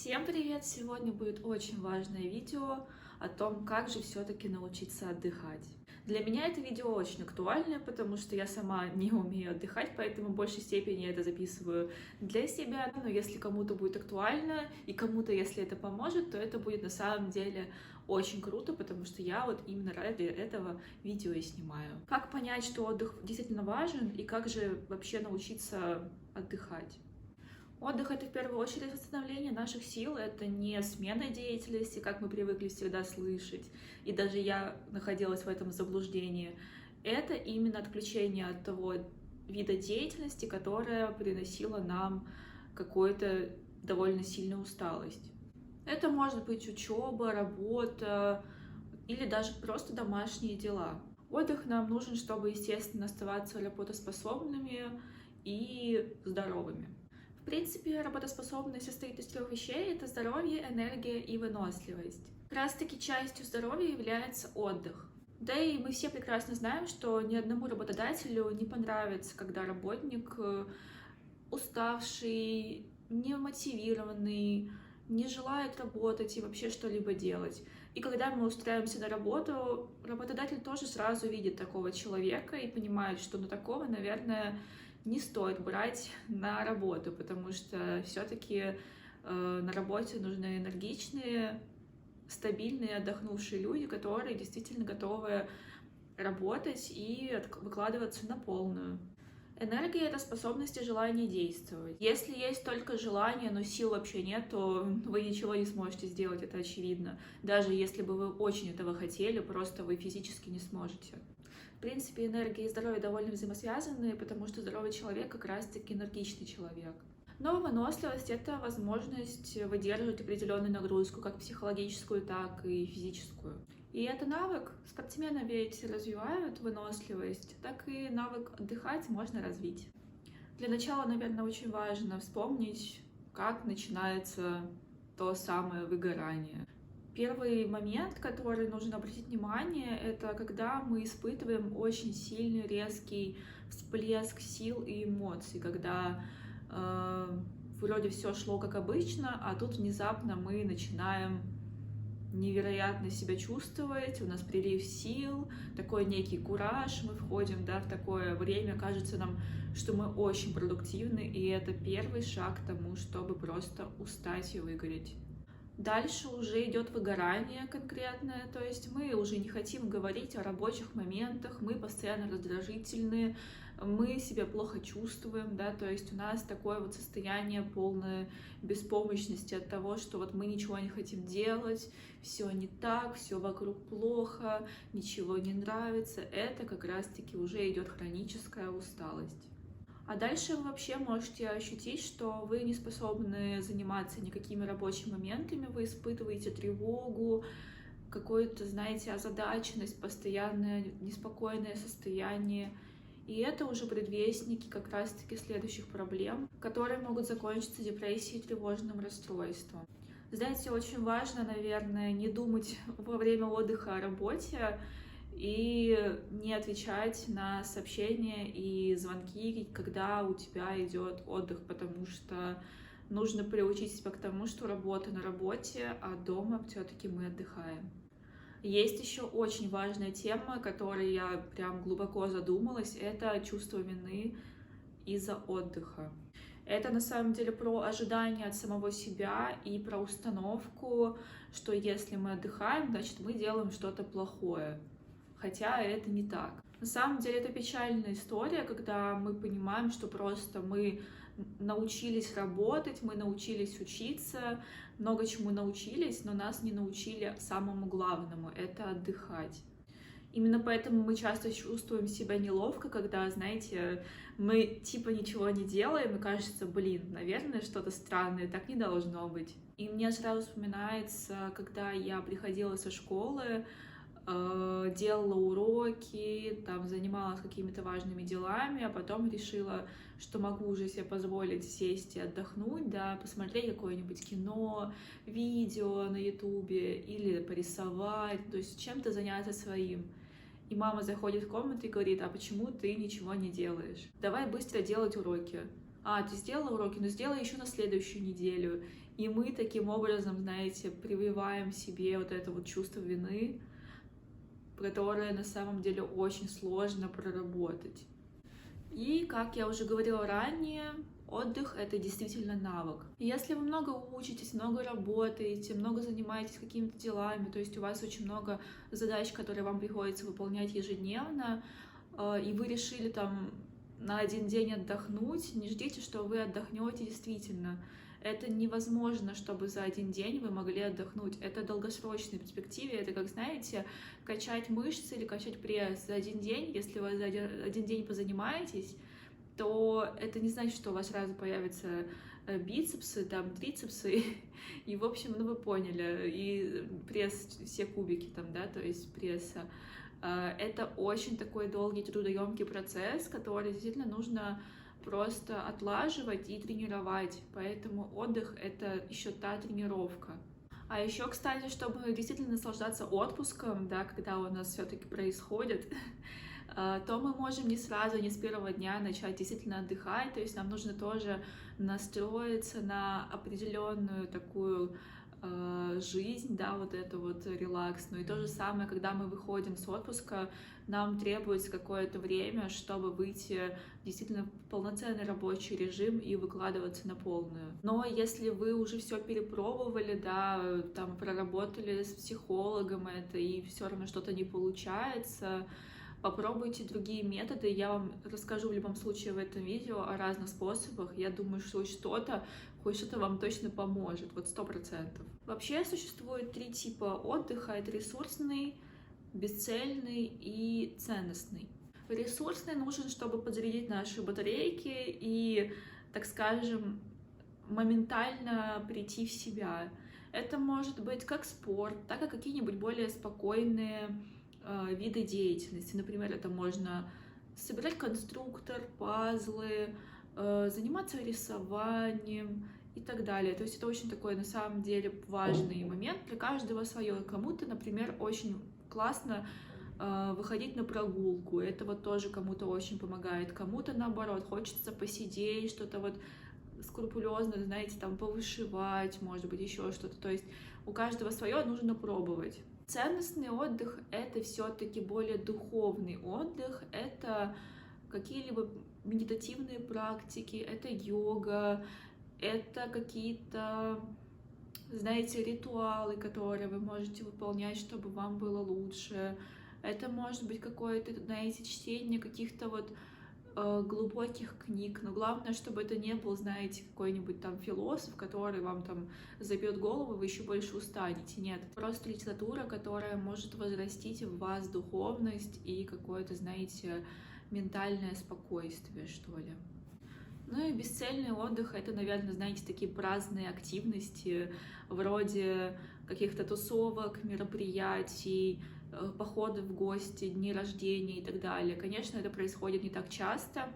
Всем привет! Сегодня будет очень важное видео о том, как же все-таки научиться отдыхать. Для меня это видео очень актуальное, потому что я сама не умею отдыхать, поэтому в большей степени я это записываю для себя. Но если кому-то будет актуально и кому-то, если это поможет, то это будет на самом деле очень круто, потому что я вот именно ради этого видео и снимаю. Как понять, что отдых действительно важен и как же вообще научиться отдыхать? Отдых — это в первую очередь восстановление наших сил, это не смена деятельности, как мы привыкли всегда слышать, и даже я находилась в этом заблуждении. Это именно отключение от того вида деятельности, которая приносила нам какую-то довольно сильную усталость. Это может быть учеба, работа или даже просто домашние дела. Отдых нам нужен, чтобы, естественно, оставаться работоспособными и здоровыми. В принципе, работоспособность состоит из трех вещей: это здоровье, энергия и выносливость. Как раз таки частью здоровья является отдых. Да и мы все прекрасно знаем, что ни одному работодателю не понравится, когда работник уставший, немотивированный, не желает работать и вообще что-либо делать. И когда мы устраиваемся на работу, работодатель тоже сразу видит такого человека и понимает, что такого, наверное, не стоит брать на работу, потому что все-таки на работе нужны энергичные, стабильные, отдохнувшие люди, которые действительно готовы работать и выкладываться на полную. Энергия — это способность и желание действовать. Если есть только желание, но сил вообще нет, то вы ничего не сможете сделать, это очевидно. Даже если бы вы очень этого хотели, просто вы физически не сможете. В принципе, энергия и здоровье довольно взаимосвязаны, потому что здоровый человек как раз-таки энергичный человек. Но выносливость — это возможность выдерживать определенную нагрузку, как психологическую, так и физическую. И это навык. Спортсмены ведь развивают выносливость, так и навык отдыхать можно развить. Для начала, наверное, очень важно вспомнить, как начинается то самое выгорание. Первый момент, который нужно обратить внимание, это когда мы испытываем очень сильный, резкий всплеск сил и эмоций, когда вроде все шло как обычно, а тут внезапно мы начинаем невероятно себя чувствовать, у нас прилив сил, такой некий кураж, мы входим, в такое время, кажется нам, что мы очень продуктивны, и это первый шаг к тому, чтобы просто устать и выгореть. Дальше уже идет выгорание конкретное, то есть мы уже не хотим говорить о рабочих моментах, мы постоянно раздражительны, мы себя плохо чувствуем, то есть у нас такое вот состояние полной беспомощности от того, что вот мы ничего не хотим делать, все не так, все вокруг плохо, ничего не нравится. Это как раз-таки уже идет хроническая усталость. А дальше вы вообще можете ощутить, что вы не способны заниматься никакими рабочими моментами, вы испытываете тревогу, какую-то, знаете, озадаченность, постоянное неспокойное состояние. И это уже предвестники как раз-таки следующих проблем, которые могут закончиться депрессией и тревожным расстройством. Знаете, очень важно, наверное, не думать во время отдыха о работе, и не отвечать на сообщения и звонки, когда у тебя идет отдых, потому что нужно приучить себя к тому, что работа на работе, а дома все-таки мы отдыхаем. Есть еще очень важная тема, о которой я прям глубоко задумалась, это чувство вины из-за отдыха. Это на самом деле про ожидание от самого себя и про установку, что если мы отдыхаем, значит мы делаем что-то плохое. Хотя это не так. На самом деле это печальная история, когда мы понимаем, что просто мы научились работать, мы научились учиться, много чему научились, но нас не научили самому главному — это отдыхать. Именно поэтому мы часто чувствуем себя неловко, когда, знаете, мы типа ничего не делаем, и кажется, наверное, что-то странное, так не должно быть. И мне сразу вспоминается, когда я приходила со школы, делала уроки, занималась какими-то важными делами, а потом решила, что могу уже себе позволить сесть и отдохнуть, посмотреть какое-нибудь кино, видео на ютубе или порисовать, то есть чем-то заняться своим. И мама заходит в комнату и говорит: а почему ты ничего не делаешь? Давай быстро делать уроки. А, ты сделала уроки? Ну сделай еще на следующую неделю. И мы таким образом, знаете, прививаем себе вот это вот чувство вины, которое на самом деле очень сложно проработать. И, как я уже говорила ранее, отдых — это действительно навык. И если вы много учитесь, много работаете, много занимаетесь какими-то делами, то есть у вас очень много задач, которые вам приходится выполнять ежедневно, и вы решили там на один день отдохнуть, не ждите, что вы отдохнете действительно. Это невозможно, чтобы за один день вы могли отдохнуть. Это в долгосрочной перспективе. Это, как знаете, качать мышцы или качать пресс за один день. Если вы за один день позанимаетесь, то это не значит, что у вас сразу появятся бицепсы, там, трицепсы, и, в общем, ну, вы поняли, и пресс, все кубики там, да, то есть пресса. Это очень такой долгий, трудоемкий процесс, который действительно нужно просто отлаживать и тренировать, поэтому отдых — это еще та тренировка. А еще, кстати, чтобы действительно наслаждаться отпуском, да, когда у нас все-таки происходит, то мы можем не сразу, не с первого дня начать действительно отдыхать, то есть нам нужно тоже настроиться на определенную такую жизнь, да, вот это вот релаксную. И то же самое, когда мы выходим с отпуска, нам требуется какое-то время, чтобы выйти действительно в полноценный рабочий режим и выкладываться на полную. Но если вы уже все перепробовали, да, там проработали с психологом это, и все равно что-то не получается, попробуйте другие методы. Я вам расскажу в любом случае в этом видео о разных способах. Я думаю, что хоть что-то вам точно поможет, вот 100%. Вообще существует 3 типа отдыха. Это ресурсный, бесцельный и ценностный. Ресурсный нужен, чтобы подзарядить наши батарейки и, так скажем, моментально прийти в себя. Это может быть как спорт, так и какие-нибудь более спокойные виды деятельности. Например, это можно собирать конструктор, пазлы, заниматься рисованием и так далее. То есть это очень такой, на самом деле, важный момент. Для каждого свое. Кому-то, например, очень классно выходить на прогулку. Это вот тоже кому-то очень помогает. Кому-то, наоборот, хочется посидеть, что-то вот скрупулезно, знаете, там повышивать, может быть, еще что-то. То есть у каждого свое, нужно пробовать. Ценностный отдых — это все-таки более духовный отдых, это какие-либо медитативные практики, это йога, это какие-то, знаете, ритуалы, которые вы можете выполнять, чтобы вам было лучше. Это может быть какое-то, знаете, чтение каких-то вот глубоких книг, но главное, чтобы это не был, знаете, какой-нибудь там философ, который вам там забьет голову, вы еще больше устанете. Нет, просто литература, которая может возрастить в вас духовность и какое-то, знаете, ментальное спокойствие, что ли. Ну и бесцельный отдых — это, наверное, знаете, такие праздные активности вроде каких-то тусовок, мероприятий, походы в гости, дни рождения и так далее. Конечно, это происходит не так часто,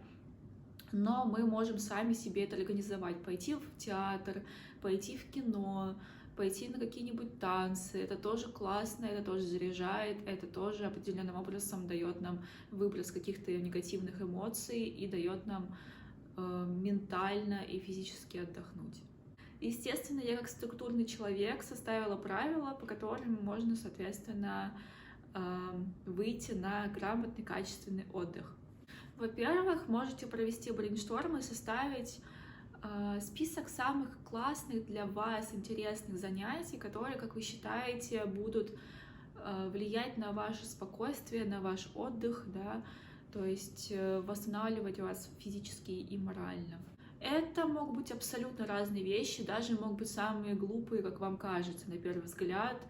но мы можем сами себе это организовать. Пойти в театр, пойти в кино, пойти на какие-нибудь танцы. Это тоже классно, это тоже заряжает, это тоже определенным образом дает нам выброс каких-то негативных эмоций и дает нам ментально и физически отдохнуть. Естественно, я как структурный человек составила правила, по которым можно, соответственно, выйти на грамотный, качественный отдых. Во-первых, можете провести брейншторм и составить список самых классных для вас интересных занятий, которые, как вы считаете, будут влиять на ваше спокойствие, на ваш отдых, да, то есть восстанавливать вас физически и морально. Это могут быть абсолютно разные вещи, даже могут быть самые глупые, как вам кажется, на первый взгляд.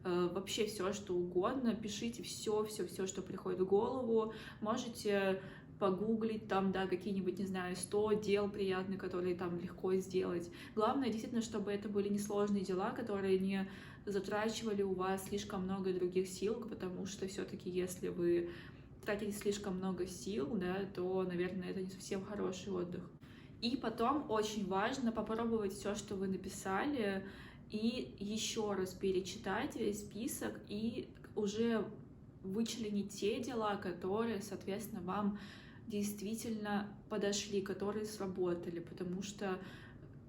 Вообще все, что угодно, пишите все, что приходит в голову. Можете погуглить там, да, какие-нибудь, не знаю, 100 дел приятных, которые там легко сделать. Главное, действительно, чтобы это были несложные дела, которые не затрачивали у вас слишком много других сил, потому что все-таки, если вы тратите слишком много сил, да, то, наверное, это не совсем хороший отдых. И потом очень важно попробовать все, что вы написали, и еще раз перечитать весь список и уже вычленить те дела, которые, соответственно, вам действительно подошли, которые сработали, потому что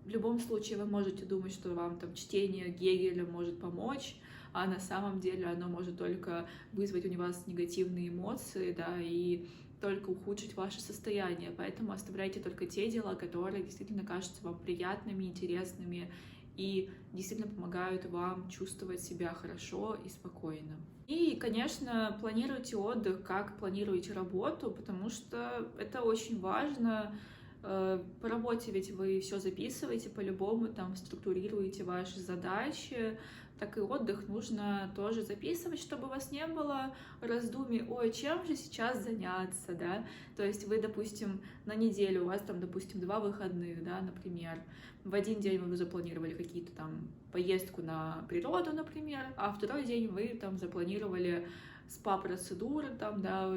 В любом случае вы можете думать, что вам там чтение Гегеля может помочь, а на самом деле оно может только вызвать у вас негативные эмоции, да, и только ухудшить ваше состояние. Поэтому оставляйте только те дела, которые действительно кажутся вам приятными, интересными и действительно помогают вам чувствовать себя хорошо и спокойно. И, конечно, планируйте отдых, как планируете работу, потому что это очень важно. По работе ведь вы все записываете по-любому, там структурируете ваши задачи, так и отдых нужно тоже записывать, чтобы у вас не было раздумий, ой, чем же сейчас заняться, да, то есть вы, допустим, на неделю, у вас там, допустим, 2 выходных, да, например, в один день вы запланировали какие-то там поездку на природу, например, а второй день вы там запланировали спа-процедуры, там, да,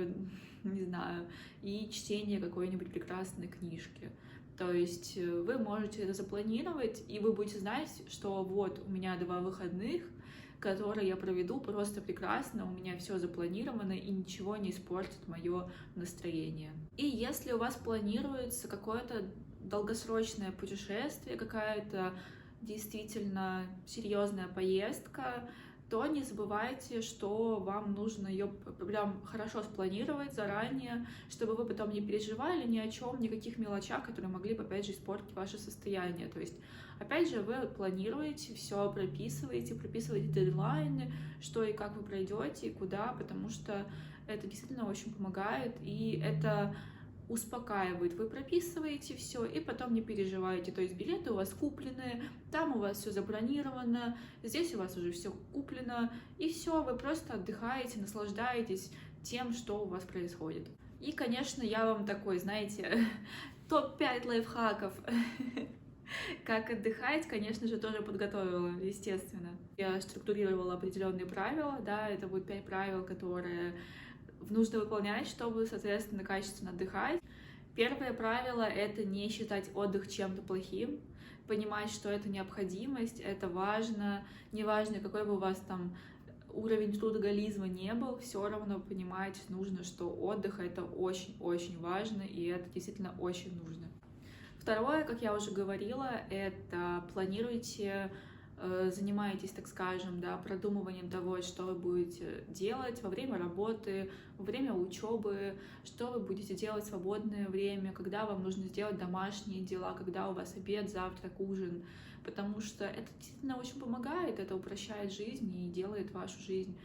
не знаю, и чтение какой-нибудь прекрасной книжки. То есть вы можете это запланировать, и вы будете знать, что вот у меня 2 выходных, которые я проведу просто прекрасно, у меня все запланировано, и ничего не испортит мое настроение. И если у вас планируется какое-то долгосрочное путешествие, какая-то действительно серьезная поездка, то не забывайте, что вам нужно ее прям хорошо спланировать заранее, чтобы вы потом не переживали ни о чем, никаких мелочах, которые могли бы, опять же, испортить ваше состояние. То есть, опять же, вы планируете, все прописываете дедлайны, что и как вы пройдете, и куда, потому что это действительно очень помогает, и это успокаивает. Вы прописываете все и потом не переживаете. То есть билеты у вас куплены, там у вас все забронировано, здесь у вас уже все куплено, и все, вы просто отдыхаете, наслаждаетесь тем, что у вас происходит. И, конечно, я вам такой, знаете, топ-5 лайфхаков, как отдыхать, конечно же, тоже подготовила, естественно. Я структурировала определенные правила, да, это будут 5 правил, которые нужно выполнять, чтобы, соответственно, качественно отдыхать. Первое правило — это не считать отдых чем-то плохим, понимать, что это необходимость, это важно, неважно, какой бы у вас там уровень трудоголизма не был, все равно понимать нужно, что отдых — это очень-очень важно, и это действительно очень нужно. Второе, как я уже говорила, это планируйте, занимаетесь, так скажем, да, продумыванием того, что вы будете делать во время работы, во время учебы, что вы будете делать в свободное время, когда вам нужно сделать домашние дела, когда у вас обед, завтрак, ужин, потому что это действительно очень помогает, это упрощает жизнь и делает вашу жизнь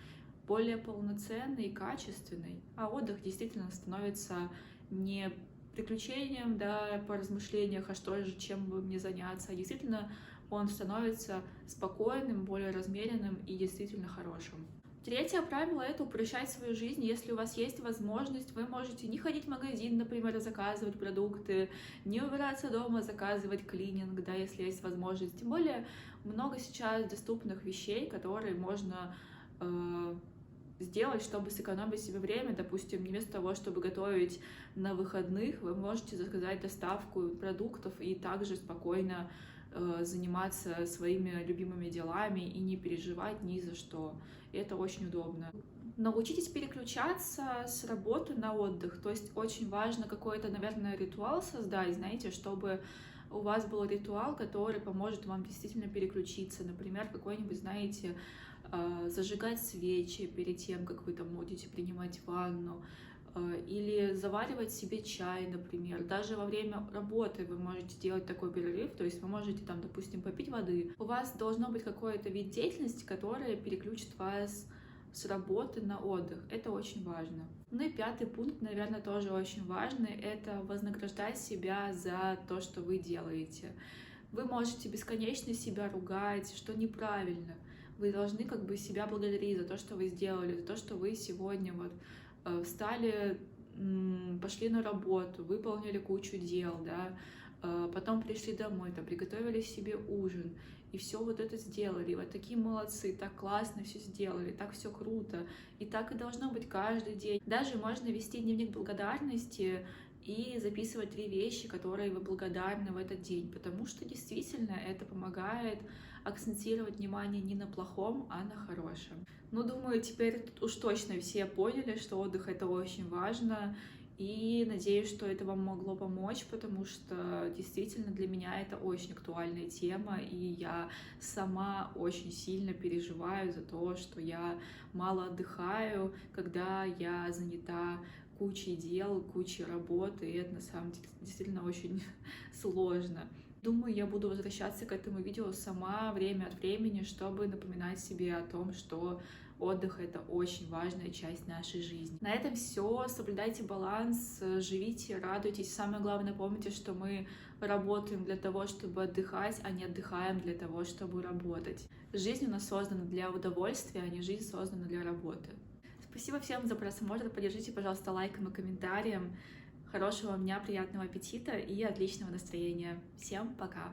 более полноценной и качественной, а отдых действительно становится не приключением, да, по размышлениях, а что же, чем бы мне заняться, а действительно он становится спокойным, более размеренным и действительно хорошим. Третье правило — это упрощать свою жизнь. Если у вас есть возможность, вы можете не ходить в магазин, например, заказывать продукты, не убираться дома, заказывать клининг, да, если есть возможность. Тем более много сейчас доступных вещей, которые можно сделать, чтобы сэкономить себе время. Допустим, вместо того, чтобы готовить на выходных, вы можете заказать доставку продуктов и также спокойно заниматься своими любимыми делами и не переживать ни за что. И это очень удобно. Научитесь переключаться с работы на отдых. То есть очень важно какой-то, наверное, ритуал создать, знаете, чтобы у вас был ритуал, который поможет вам действительно переключиться. Например, какой-нибудь, знаете, зажигать свечи перед тем, как вы там будете принимать ванну, или заваривать себе чай, например. Даже во время работы вы можете делать такой перерыв, то есть вы можете там, допустим, попить воды. У вас должно быть какой-то вид деятельности, который переключит вас с работы на отдых. Это очень важно. Ну и пятый пункт, наверное, тоже очень важный. Это вознаграждать себя за то, что вы делаете. Вы можете бесконечно себя ругать, что неправильно. Вы должны как бы себя благодарить за то, что вы сделали, за то, что вы сегодня вот встали, пошли на работу, выполнили кучу дел, да, потом пришли домой, там, приготовили себе ужин, и все вот это сделали, и вот такие молодцы, так классно все сделали, так все круто, и так и должно быть каждый день. Даже можно вести дневник благодарности и записывать 3 вещи, которые вы благодарны в этот день, потому что действительно это помогает акцентировать внимание не на плохом, а на хорошем. Ну, думаю, теперь уж точно все поняли, что отдых — это очень важно, И надеюсь, что это вам могло помочь, потому что действительно для меня это очень актуальная тема, и я сама очень сильно переживаю за то, что я мало отдыхаю, когда я занята кучей дел, кучей работы, и это на самом деле действительно очень сложно. Думаю, я буду возвращаться к этому видео сама время от времени, чтобы напоминать себе о том, что отдых — это очень важная часть нашей жизни. На этом все. Соблюдайте баланс, живите, радуйтесь. Самое главное, помните, что мы работаем для того, чтобы отдыхать, а не отдыхаем для того, чтобы работать. Жизнь у нас создана для удовольствия, а не жизнь создана для работы. Спасибо всем за просмотр. Поддержите, пожалуйста, лайком и комментарием. Хорошего вам дня, приятного аппетита и отличного настроения. Всем пока!